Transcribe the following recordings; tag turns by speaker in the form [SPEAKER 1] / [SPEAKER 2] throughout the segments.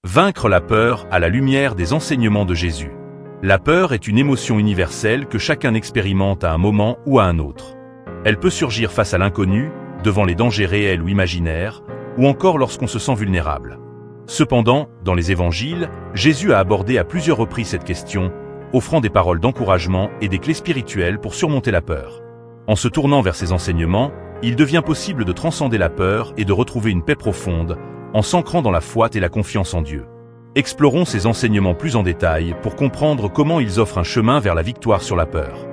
[SPEAKER 1] Vaincre la peur à la lumière des enseignements de Jésus. La peur est une émotion universelle que chacun expérimente à un moment ou à un autre. Elle peut surgir face à l'inconnu, devant les dangers réels ou imaginaires, ou encore lorsqu'on se sent vulnérable. Cependant, dans les évangiles, Jésus a abordé à plusieurs reprises cette question, offrant des paroles d'encouragement et des clés spirituelles pour surmonter la peur. En se tournant vers ces enseignements, il devient possible de transcender la peur et de retrouver une paix profonde, en s'ancrant dans la foi et la confiance en Dieu. Explorons ces enseignements plus en détail pour comprendre comment ils offrent un chemin vers la victoire sur la peur.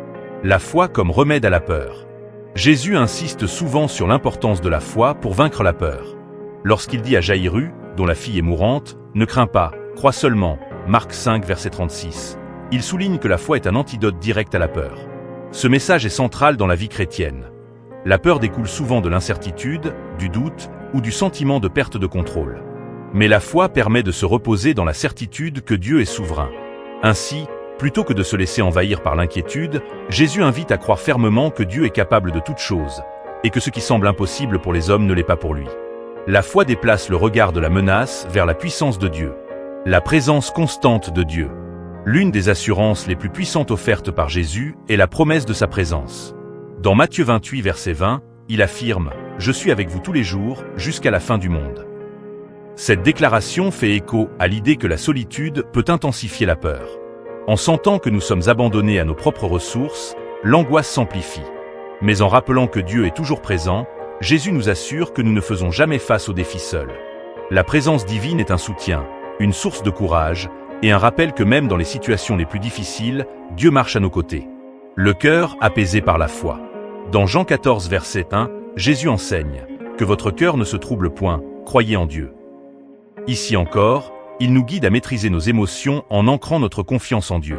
[SPEAKER 1] La foi comme remède à la peur. Jésus insiste souvent sur l'importance de la foi pour vaincre la peur. Lorsqu'il dit à Jaïru, dont la fille est mourante, « Ne crains pas, crois seulement » Marc 5, verset 36. Il souligne que la foi est un antidote direct à la peur. Ce message est central dans la vie chrétienne. La peur découle souvent de l'incertitude, du doute ou du sentiment de perte de contrôle. Mais la foi permet de se reposer dans la certitude que Dieu est souverain. Ainsi, plutôt que de se laisser envahir par l'inquiétude, Jésus invite à croire fermement que Dieu est capable de toutes choses, et que ce qui semble impossible pour les hommes ne l'est pas pour lui. La foi déplace le regard de la menace vers la puissance de Dieu. La présence constante de Dieu. L'une des assurances les plus puissantes offertes par Jésus est la promesse de sa présence. Dans Matthieu 28, verset 20, il affirme « Je suis avec vous tous les jours, jusqu'à la fin du monde ». Cette déclaration fait écho à l'idée que la solitude peut intensifier la peur. En sentant que nous sommes abandonnés à nos propres ressources, l'angoisse s'amplifie. Mais en rappelant que Dieu est toujours présent, Jésus nous assure que nous ne faisons jamais face aux défis seuls. La présence divine est un soutien, une source de courage, et un rappel que même dans les situations les plus difficiles, Dieu marche à nos côtés. Le cœur apaisé par la foi. Dans Jean 14, verset 1, Jésus enseigne « Que votre cœur ne se trouble point, croyez en Dieu ». Ici encore, il nous guide à maîtriser nos émotions en ancrant notre confiance en Dieu.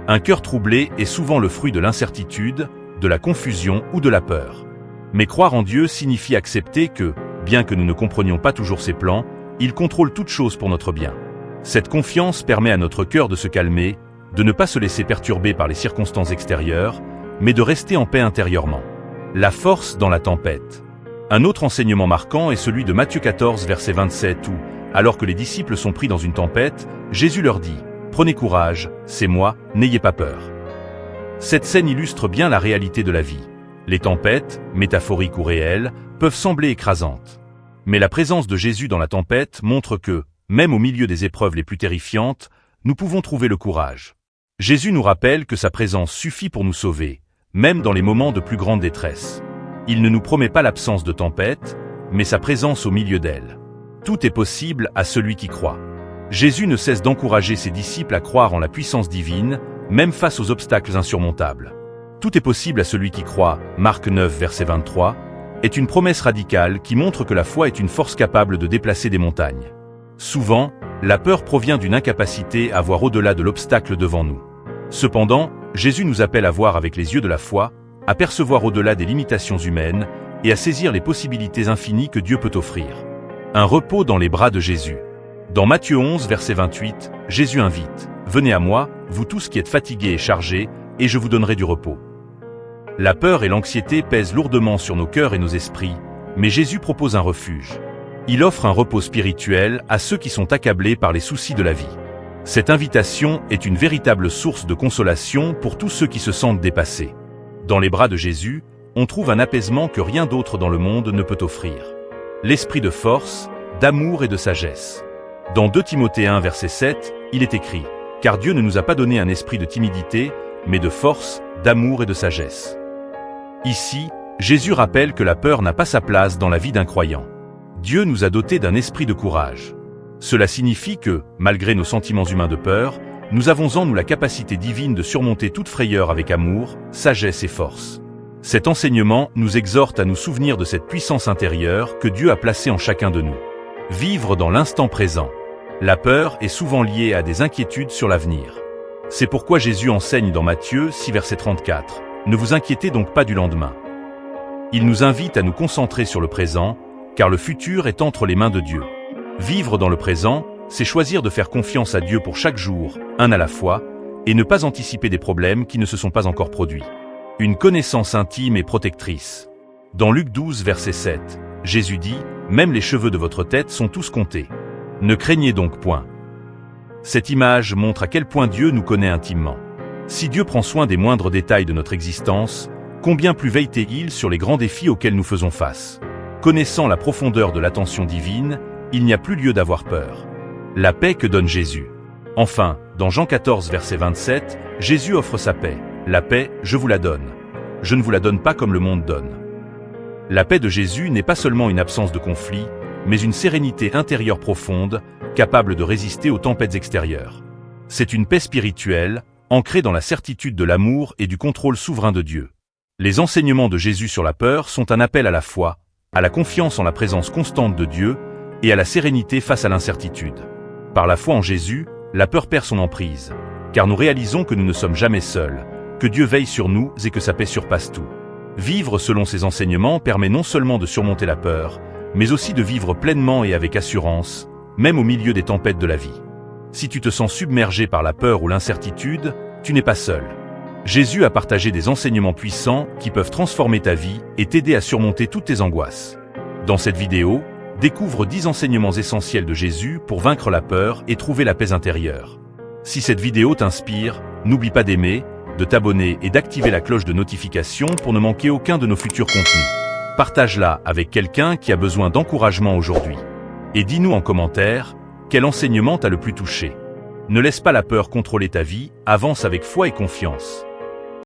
[SPEAKER 1] Un cœur troublé est souvent le fruit de l'incertitude, de la confusion ou de la peur. Mais croire en Dieu signifie accepter que, bien que nous ne comprenions pas toujours ses plans, il contrôle toutes choses pour notre bien. Cette confiance permet à notre cœur de se calmer, de ne pas se laisser perturber par les circonstances extérieures, mais de rester en paix intérieurement. La force dans la tempête. Un autre enseignement marquant est celui de Matthieu 14, verset 27 où, alors que les disciples sont pris dans une tempête, Jésus leur dit « Prenez courage, c'est moi, n'ayez pas peur ». Cette scène illustre bien la réalité de la vie. Les tempêtes, métaphoriques ou réelles, peuvent sembler écrasantes. Mais la présence de Jésus dans la tempête montre que, même au milieu des épreuves les plus terrifiantes, nous pouvons trouver le courage. Jésus nous rappelle que sa présence suffit pour nous sauver, même dans les moments de plus grande détresse. Il ne nous promet pas l'absence de tempête, mais sa présence au milieu d'elle. Tout est possible à celui qui croit. Jésus ne cesse d'encourager ses disciples à croire en la puissance divine, même face aux obstacles insurmontables. Tout est possible à celui qui croit, Marc 9, verset 23, est une promesse radicale qui montre que la foi est une force capable de déplacer des montagnes. Souvent, la peur provient d'une incapacité à voir au-delà de l'obstacle devant nous. Cependant, Jésus nous appelle à voir avec les yeux de la foi, à percevoir au-delà des limitations humaines et à saisir les possibilités infinies que Dieu peut offrir. Un repos dans les bras de Jésus. Dans Matthieu 11, verset 28, Jésus invite « Venez à moi, vous tous qui êtes fatigués et chargés, et je vous donnerai du repos ». La peur et l'anxiété pèsent lourdement sur nos cœurs et nos esprits, mais Jésus propose un refuge. Il offre un repos spirituel à ceux qui sont accablés par les soucis de la vie. Cette invitation est une véritable source de consolation pour tous ceux qui se sentent dépassés. Dans les bras de Jésus, on trouve un apaisement que rien d'autre dans le monde ne peut offrir. L'esprit de force, d'amour et de sagesse. Dans 2 Timothée 1, verset 7, il est écrit « Car Dieu ne nous a pas donné un esprit de timidité, mais de force, d'amour et de sagesse. » Ici, Jésus rappelle que la peur n'a pas sa place dans la vie d'un croyant. Dieu nous a dotés d'un esprit de courage. Cela signifie que, malgré nos sentiments humains de peur, nous avons en nous la capacité divine de surmonter toute frayeur avec amour, sagesse et force. Cet enseignement nous exhorte à nous souvenir de cette puissance intérieure que Dieu a placée en chacun de nous. Vivre dans l'instant présent. La peur est souvent liée à des inquiétudes sur l'avenir. C'est pourquoi Jésus enseigne dans Matthieu 6, verset 34, « Ne vous inquiétez donc pas du lendemain ». Il nous invite à nous concentrer sur le présent, car le futur est entre les mains de Dieu. Vivre dans le présent, c'est choisir de faire confiance à Dieu pour chaque jour, un à la fois, et ne pas anticiper des problèmes qui ne se sont pas encore produits. Une connaissance intime et protectrice. Dans Luc 12, verset 7, Jésus dit « Même les cheveux de votre tête sont tous comptés. Ne craignez donc point. Cette image montre à quel point Dieu nous connaît intimement. Si Dieu prend soin des moindres détails de notre existence, combien plus veille-t-il sur les grands défis auxquels nous faisons face? Connaissant la profondeur de l'attention divine, il n'y a plus lieu d'avoir peur. La paix que donne Jésus. Enfin, dans Jean 14 verset 27, Jésus offre sa paix. La paix, je vous la donne. Je ne vous la donne pas comme le monde donne. La paix de Jésus n'est pas seulement une absence de conflit, mais une sérénité intérieure profonde, capable de résister aux tempêtes extérieures. C'est une paix spirituelle, ancrée dans la certitude de l'amour et du contrôle souverain de Dieu. Les enseignements de Jésus sur la peur sont un appel à la foi, à la confiance en la présence constante de Dieu et à la sérénité face à l'incertitude. Par la foi en Jésus, la peur perd son emprise, car nous réalisons que nous ne sommes jamais seuls, que Dieu veille sur nous et que sa paix surpasse tout. Vivre selon ces enseignements permet non seulement de surmonter la peur, mais aussi de vivre pleinement et avec assurance, même au milieu des tempêtes de la vie. Si tu te sens submergé par la peur ou l'incertitude, tu n'es pas seul. Jésus a partagé des enseignements puissants qui peuvent transformer ta vie et t'aider à surmonter toutes tes angoisses. Dans cette vidéo, découvre 10 enseignements essentiels de Jésus pour vaincre la peur et trouver la paix intérieure. Si cette vidéo t'inspire, n'oublie pas d'aimer, de t'abonner et d'activer la cloche de notification pour ne manquer aucun de nos futurs contenus. Partage-la avec quelqu'un qui a besoin d'encouragement aujourd'hui. Et dis-nous en commentaire, quel enseignement t'a le plus touché? Ne laisse pas la peur contrôler ta vie, avance avec foi et confiance.